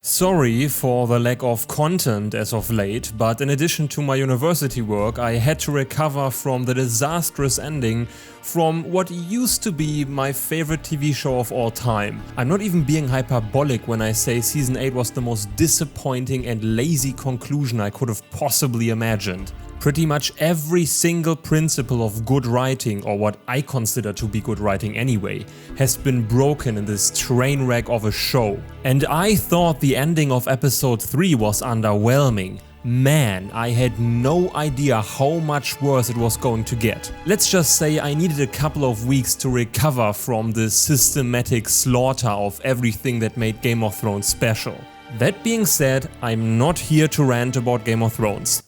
Sorry for the lack of content as of late, but in addition to my university work, I had to recover from the disastrous ending from what used to be my favorite TV show of all time. I'm not even being hyperbolic when I say Season 8 was the most disappointing and lazy conclusion I could have possibly imagined. Pretty much every single principle of good writing, or what I consider to be good writing anyway, has been broken in this train wreck of a show. And I thought the ending of episode 3 was underwhelming. Man, I had no idea how much worse it was going to get. Let's just say I needed a couple of weeks to recover from the systematic slaughter of everything that made Game of Thrones special. That being said, I'm not here to rant about Game of Thrones.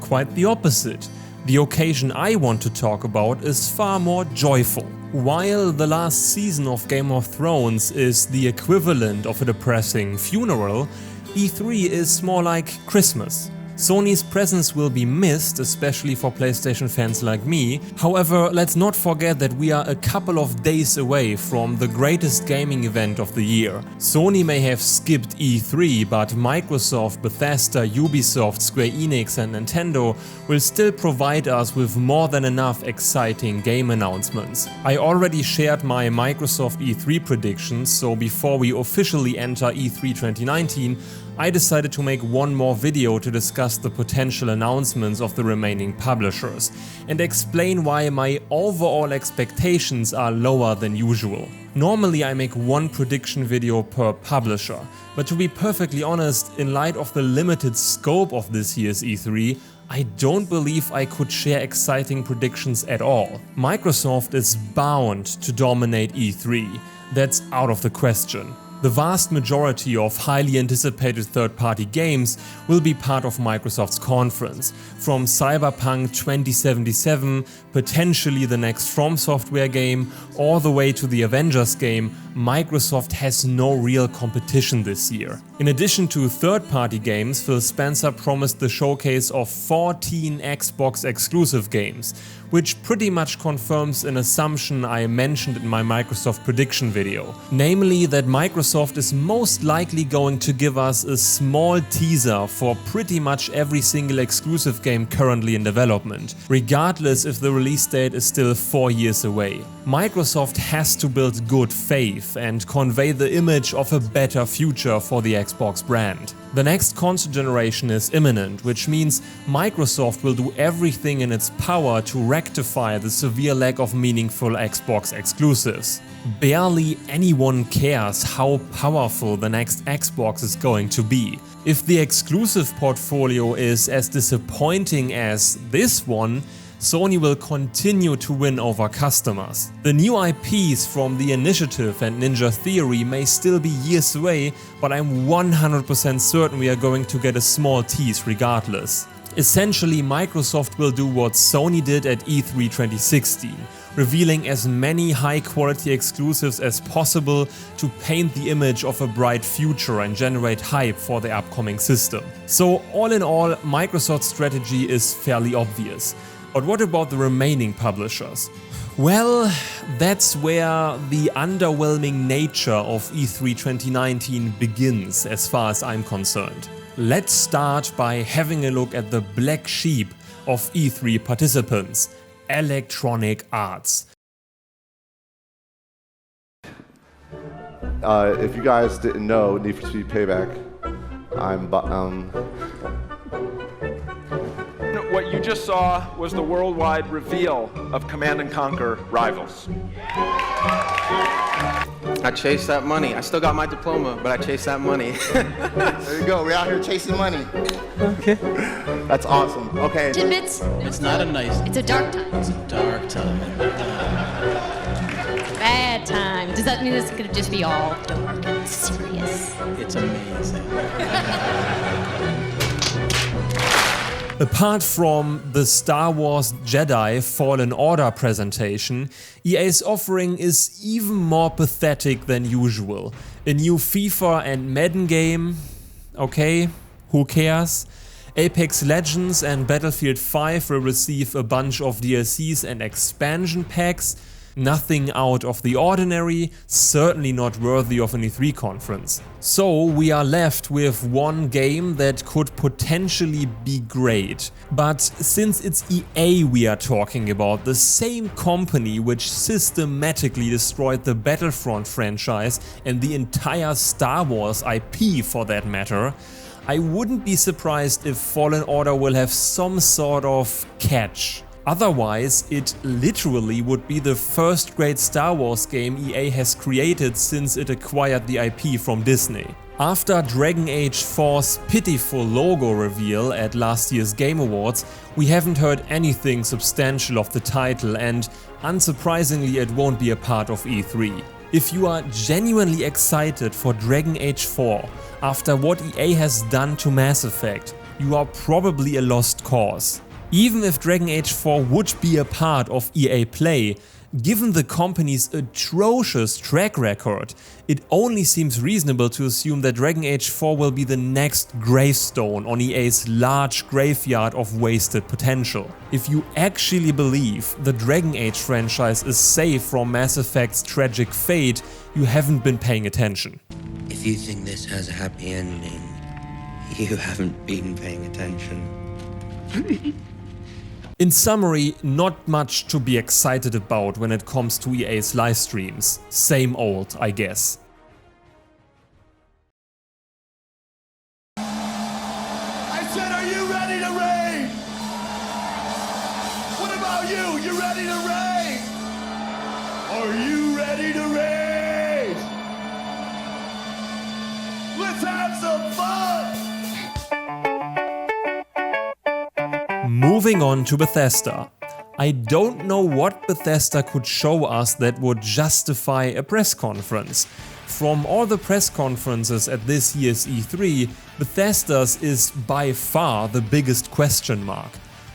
Quite the opposite. The occasion I want to talk about is far more joyful. While the last season of Game of Thrones is the equivalent of a depressing funeral, E3 is more like Christmas. Sony's presence will be missed, especially for PlayStation fans like me. However, let's not forget that we are a couple of days away from the greatest gaming event of the year. Sony may have skipped E3, but Microsoft, Bethesda, Ubisoft, Square Enix and Nintendo will still provide us with more than enough exciting game announcements. I already shared my Microsoft E3 predictions, so before we officially enter E3 2019, I decided to make one more video to discuss the potential announcements of the remaining publishers and explain why my overall expectations are lower than usual. Normally I make one prediction video per publisher, but to be perfectly honest, in light of the limited scope of this year's E3, I don't believe I could share exciting predictions at all. Microsoft is bound to dominate E3, that's out of the question. The vast majority of highly anticipated third-party games will be part of Microsoft's conference, from Cyberpunk 2077, potentially the next From Software game, all the way to the Avengers game. Microsoft has no real competition this year. In addition to third-party games, Phil Spencer promised the showcase of 14 Xbox exclusive games, which pretty much confirms an assumption I mentioned in my Microsoft prediction video. Namely that Microsoft is most likely going to give us a small teaser for pretty much every single exclusive game currently in development, regardless if the release date is still 4 years away. Microsoft has to build good faith and convey the image of a better future for the Xbox brand. The next console generation is imminent, which means Microsoft will do everything in its power to rectify the severe lack of meaningful Xbox exclusives. Barely anyone cares how powerful the next Xbox is going to be. If the exclusive portfolio is as disappointing as this one, Sony will continue to win over customers. The new IPs from The Initiative and Ninja Theory may still be years away, but I'm 100% certain we are going to get a small tease regardless. Essentially, Microsoft will do what Sony did at E3 2016, revealing as many high-quality exclusives as possible to paint the image of a bright future and generate hype for the upcoming system. So all in all, Microsoft's strategy is fairly obvious. But what about the remaining publishers? Well, that's where the underwhelming nature of E3 2019 begins as far as I'm concerned. Let's start by having a look at the black sheep of E3 participants, Electronic Arts. If you guys didn't know, Need for Speed Payback, What you just saw was the worldwide reveal of Command & Conquer Rivals. I chased that money. I still got my diploma, but I chased that money. There you go. We're out here chasing money. Okay. That's awesome. Okay. Tidbits. It's not a nice. It's a dark time. It's a dark time. Bad time. Does that mean it's gonna just be all dark and serious? It's amazing. Apart from the Star Wars Jedi Fallen Order presentation, EA's offering is even more pathetic than usual. A new FIFA and Madden game? Okay, who cares? Apex Legends and Battlefield 5 will receive a bunch of DLCs and expansion packs. Nothing out of the ordinary, certainly not worthy of an E3 conference. So we are left with one game that could potentially be great. But since it's EA we are talking about, the same company which systematically destroyed the Battlefront franchise and the entire Star Wars IP for that matter, I wouldn't be surprised if Fallen Order will have some sort of catch. Otherwise, it literally would be the first great Star Wars game EA has created since it acquired the IP from Disney. After Dragon Age 4's pitiful logo reveal at last year's Game Awards, we haven't heard anything substantial of the title, and unsurprisingly it won't be a part of E3. If you are genuinely excited for Dragon Age 4 after what EA has done to Mass Effect, you are probably a lost cause. Even if Dragon Age 4 would be a part of EA Play, given the company's atrocious track record, it only seems reasonable to assume that Dragon Age 4 will be the next gravestone on EA's large graveyard of wasted potential. If you actually believe the Dragon Age franchise is safe from Mass Effect's tragic fate, you haven't been paying attention. If you think this has a happy ending, you haven't been paying attention. In summary, not much to be excited about when it comes to EA's live streams. Same old, I guess. I said, are you ready to raid? What about you? You ready to raid? Are you ready to raid? Let's have some fun! Moving on to Bethesda. I don't know what Bethesda could show us that would justify a press conference. From all the press conferences at this year's E3, Bethesda's is by far the biggest question mark.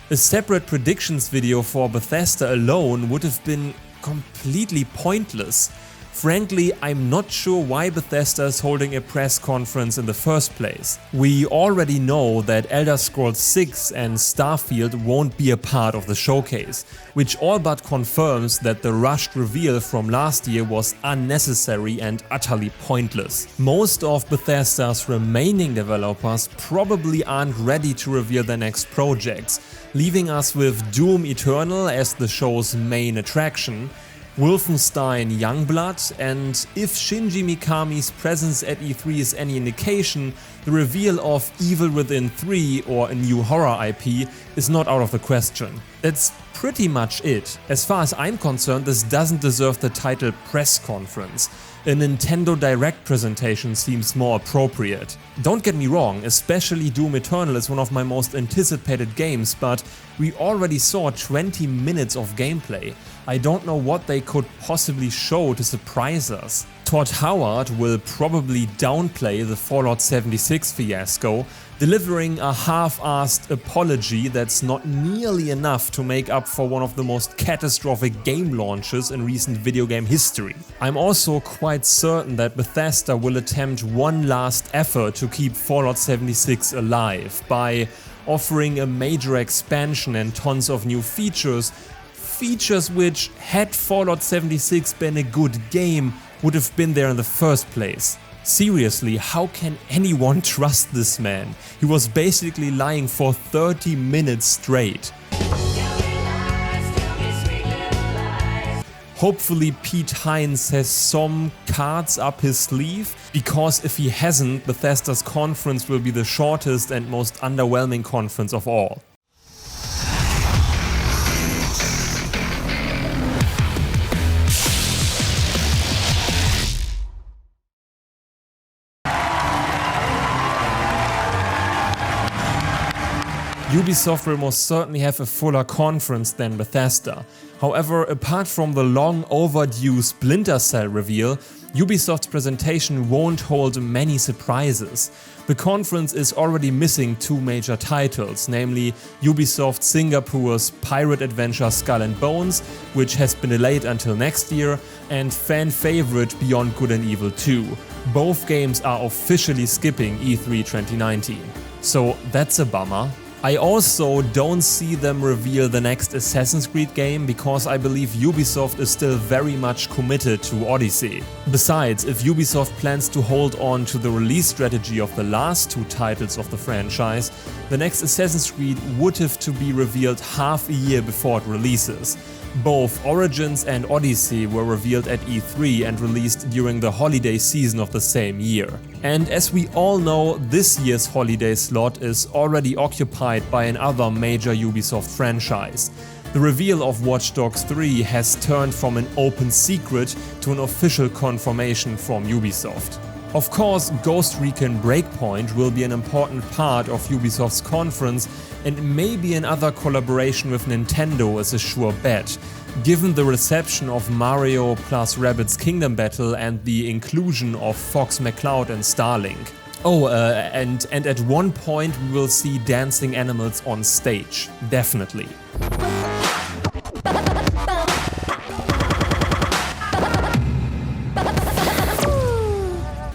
A separate predictions video for Bethesda alone would have been completely pointless. Frankly, I'm not sure why Bethesda is holding a press conference in the first place. We already know that Elder Scrolls 6 and Starfield won't be a part of the showcase, which all but confirms that the rushed reveal from last year was unnecessary and utterly pointless. Most of Bethesda's remaining developers probably aren't ready to reveal their next projects, leaving us with Doom Eternal as the show's main attraction, Wolfenstein Youngblood, and if Shinji Mikami's presence at E3 is any indication, the reveal of Evil Within 3 or a new horror IP is not out of the question. That's pretty much it. As far as I'm concerned, this doesn't deserve the title press conference. A Nintendo Direct presentation seems more appropriate. Don't get me wrong, especially Doom Eternal is one of my most anticipated games, but we already saw 20 minutes of gameplay. I don't know what they could possibly show to surprise us. Todd Howard will probably downplay the Fallout 76 fiasco, delivering a half-assed apology that's not nearly enough to make up for one of the most catastrophic game launches in recent video game history. I'm also quite certain that Bethesda will attempt one last effort to keep Fallout 76 alive by offering a major expansion and tons of new features which, had Fallout 76 been a good game, would have been there in the first place. Seriously, how can anyone trust this man? He was basically lying for 30 minutes straight. Hopefully Pete Hines has some cards up his sleeve, because if he hasn't, Bethesda's conference will be the shortest and most underwhelming conference of all. Ubisoft will most certainly have a fuller conference than Bethesda. However, apart from the long overdue Splinter Cell reveal, Ubisoft's presentation won't hold many surprises. The conference is already missing two major titles, namely Ubisoft Singapore's pirate adventure Skull and Bones, which has been delayed until next year, and fan favorite Beyond Good and Evil 2. Both games are officially skipping E3 2019. So that's a bummer. I also don't see them reveal the next Assassin's Creed game because I believe Ubisoft is still very much committed to Odyssey. Besides, if Ubisoft plans to hold on to the release strategy of the last two titles of the franchise, the next Assassin's Creed would have to be revealed half a year before it releases. Both Origins and Odyssey were revealed at E3 and released during the holiday season of the same year. And as we all know, this year's holiday slot is already occupied by another major Ubisoft franchise. The reveal of Watch Dogs 3 has turned from an open secret to an official confirmation from Ubisoft. Of course, Ghost Recon Breakpoint will be an important part of Ubisoft's conference, and maybe another collaboration with Nintendo is a sure bet, given the reception of Mario plus Rabbids Kingdom Battle and the inclusion of Fox McCloud and Starlink. Oh, and at one point we will see dancing animals on stage, definitely.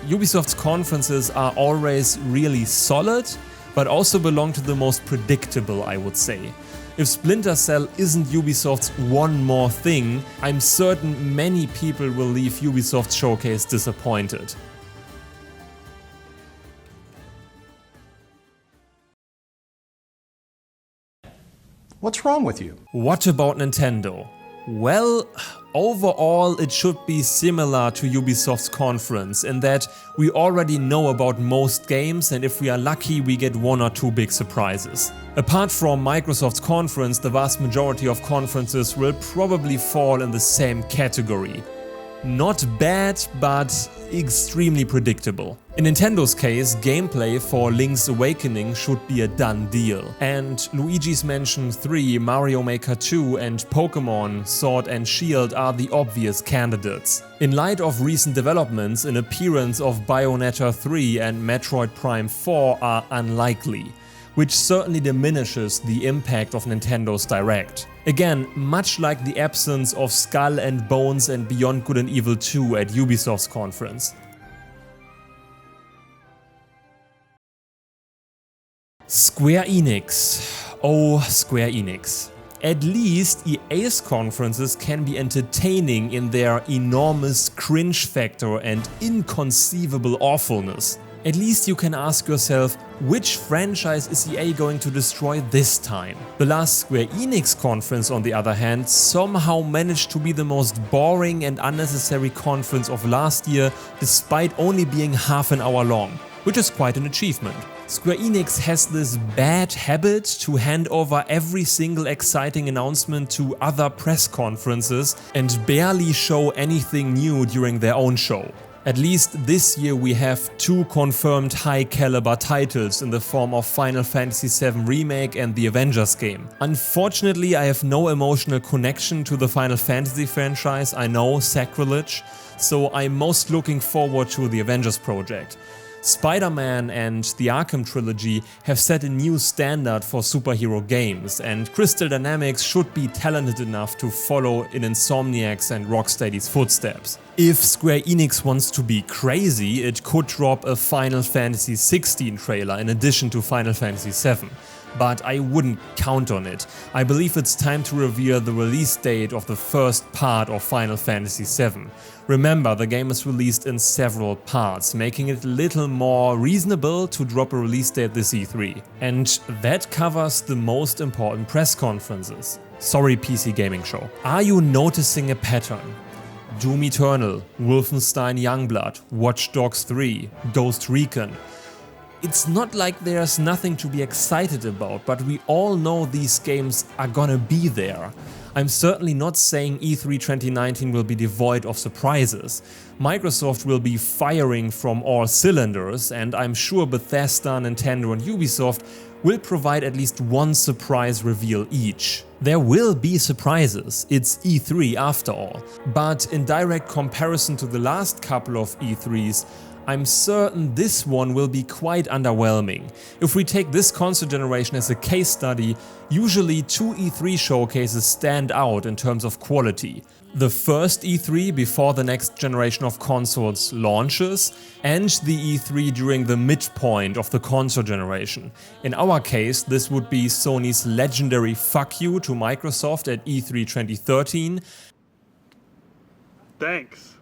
Ubisoft's conferences are always really solid, but also belong to the most predictable, I would say. If Splinter Cell isn't Ubisoft's one more thing, I'm certain many people will leave Ubisoft's showcase disappointed. What's wrong with you? What about Nintendo? Well, overall it should be similar to Ubisoft's conference in that we already know about most games, and if we are lucky we get one or two big surprises. Apart from Microsoft's conference, the vast majority of conferences will probably fall in the same category. Not bad, but extremely predictable. In Nintendo's case, gameplay for Link's Awakening should be a done deal. And Luigi's Mansion 3, Mario Maker 2 and Pokémon Sword and Shield are the obvious candidates. In light of recent developments, an appearance of Bayonetta 3 and Metroid Prime 4 are unlikely, which certainly diminishes the impact of Nintendo's Direct. Again, much like the absence of Skull and Bones and Beyond Good and Evil 2 at Ubisoft's conference. Square Enix. Oh, Square Enix. At least EA's conferences can be entertaining in their enormous cringe factor and inconceivable awfulness. At least you can ask yourself, which franchise is EA going to destroy this time? The last Square Enix conference, on the other hand, somehow managed to be the most boring and unnecessary conference of last year, despite only being half an hour long, which is quite an achievement. Square Enix has this bad habit to hand over every single exciting announcement to other press conferences and barely show anything new during their own show. At least this year we have two confirmed high-caliber titles in the form of Final Fantasy VII Remake and the Avengers game. Unfortunately, I have no emotional connection to the Final Fantasy franchise, I know, sacrilege, so I'm most looking forward to the Avengers project. Spider-Man and the Arkham trilogy have set a new standard for superhero games, and Crystal Dynamics should be talented enough to follow in Insomniac's and Rocksteady's footsteps. If Square Enix wants to be crazy, it could drop a Final Fantasy XVI trailer in addition to Final Fantasy VII. But I wouldn't count on it. I believe it's time to reveal the release date of the first part of Final Fantasy VII. Remember, the game is released in several parts, making it a little more reasonable to drop a release date this E3. And that covers the most important press conferences. Sorry, PC Gaming Show. Are you noticing a pattern? Doom Eternal, Wolfenstein Youngblood, Watch Dogs 3, Ghost Recon. It's not like there's nothing to be excited about, but we all know these games are gonna be there. I'm certainly not saying E3 2019 will be devoid of surprises. Microsoft will be firing from all cylinders, and I'm sure Bethesda, Nintendo and Ubisoft will provide at least one surprise reveal each. There will be surprises, it's E3 after all, but in direct comparison to the last couple of E3s, I'm certain this one will be quite underwhelming. If we take this console generation as a case study, usually 2 E3 showcases stand out in terms of quality. The first E3 before the next generation of consoles launches, and the E3 during the midpoint of the console generation. In our case, this would be Sony's legendary fuck you to Microsoft at E3 2013. Thanks.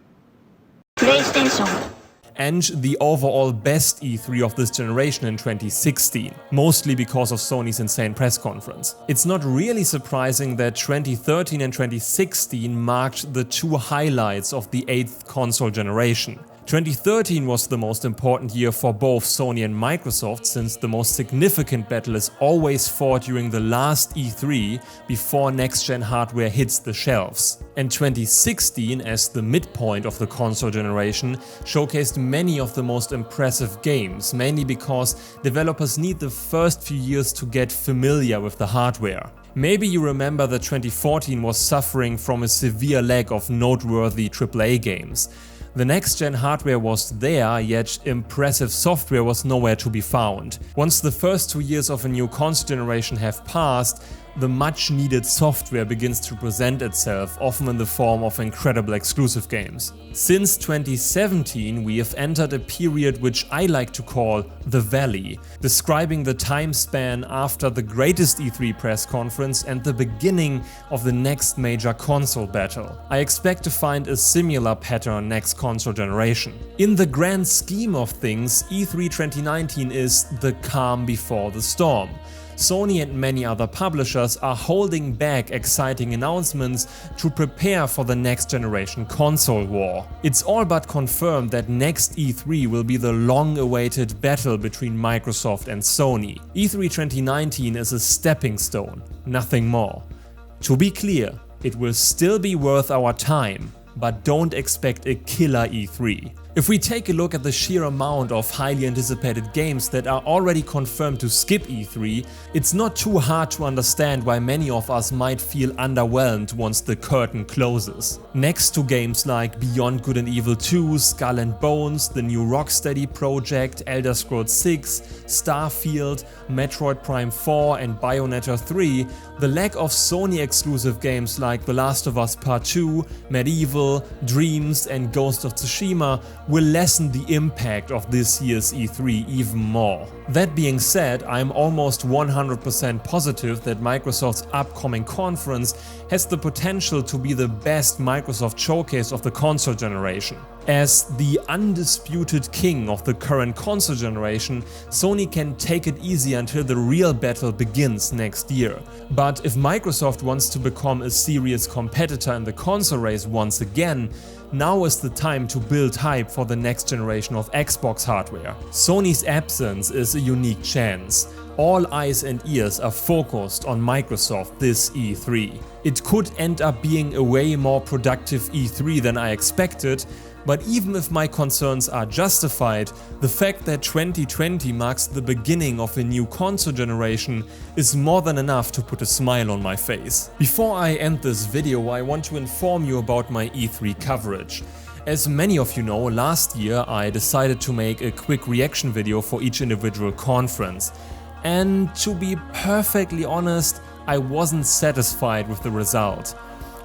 PlayStation. And the overall best E3 of this generation in 2016, mostly because of Sony's insane press conference. It's not really surprising that 2013 and 2016 marked the two highlights of the 8th console generation. 2013 was the most important year for both Sony and Microsoft, since the most significant battle is always fought during the last E3 before next-gen hardware hits the shelves. And 2016, as the midpoint of the console generation, showcased many of the most impressive games, mainly because developers need the first few years to get familiar with the hardware. Maybe you remember that 2014 was suffering from a severe lack of noteworthy AAA games. The next-gen hardware was there, yet impressive software was nowhere to be found. Once the first 2 years of a new console generation have passed, the much-needed software begins to present itself, often in the form of incredible exclusive games. Since 2017, we have entered a period which I like to call the Valley, describing the time span after the greatest E3 press conference and the beginning of the next major console battle. I expect to find a similar pattern next console generation. In the grand scheme of things, E3 2019 is the calm before the storm. Sony and many other publishers are holding back exciting announcements to prepare for the next generation console war. It's all but confirmed that next E3 will be the long-awaited battle between Microsoft and Sony. E3 2019 is a stepping stone, nothing more. To be clear, it will still be worth our time, but don't expect a killer E3. If we take a look at the sheer amount of highly anticipated games that are already confirmed to skip E3, it's not too hard to understand why many of us might feel underwhelmed once the curtain closes. Next to games like Beyond Good and Evil 2, Skull and Bones, the new Rocksteady project, Elder Scrolls 6, Starfield, Metroid Prime 4 and Bayonetta 3, the lack of Sony exclusive games like The Last of Us Part 2, Medieval, Dreams and Ghost of Tsushima will lessen the impact of this year's E3 even more. That being said, I'm almost 100% positive that Microsoft's upcoming conference has the potential to be the best Microsoft showcase of the console generation. As the undisputed king of the current console generation, Sony can take it easy until the real battle begins next year. But if Microsoft wants to become a serious competitor in the console race once again, now is the time to build hype for the next generation of Xbox hardware. Sony's absence is a unique chance. All eyes and ears are focused on Microsoft this E3. It could end up being a way more productive E3 than I expected, but even if my concerns are justified, the fact that 2020 marks the beginning of a new console generation is more than enough to put a smile on my face. Before I end this video, I want to inform you about my E3 coverage. As many of you know, last year I decided to make a quick reaction video for each individual conference. And to be perfectly honest, I wasn't satisfied with the result.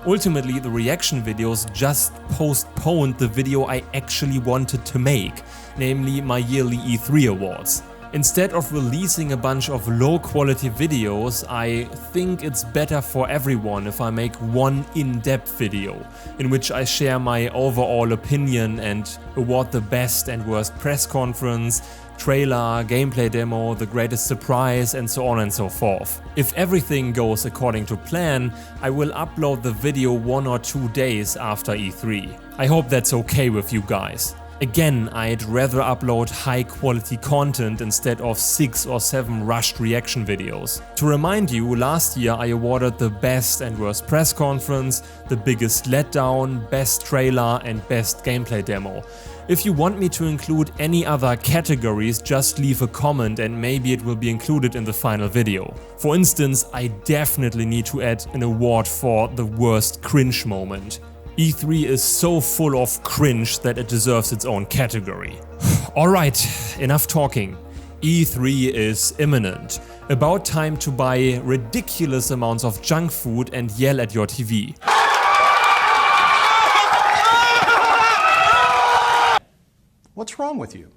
Ultimately, the reaction videos just postponed the video I actually wanted to make, namely my yearly E3 awards. Instead of releasing a bunch of low-quality videos, I think it's better for everyone if I make one in-depth video, in which I share my overall opinion and award the best and worst press conference, trailer, gameplay demo, the greatest surprise, and so on and so forth. If everything goes according to plan, I will upload the video 1 or 2 days after E3. I hope that's okay with you guys. Again, I'd rather upload high quality content instead of 6 or 7 rushed reaction videos. To remind you, last year I awarded the best and worst press conference, the biggest letdown, best trailer and best gameplay demo. If you want me to include any other categories, just leave a comment and maybe it will be included in the final video. For instance, I definitely need to add an award for the worst cringe moment. E3 is so full of cringe that it deserves its own category. Alright, enough talking. E3 is imminent. About time to buy ridiculous amounts of junk food and yell at your TV. What's wrong with you?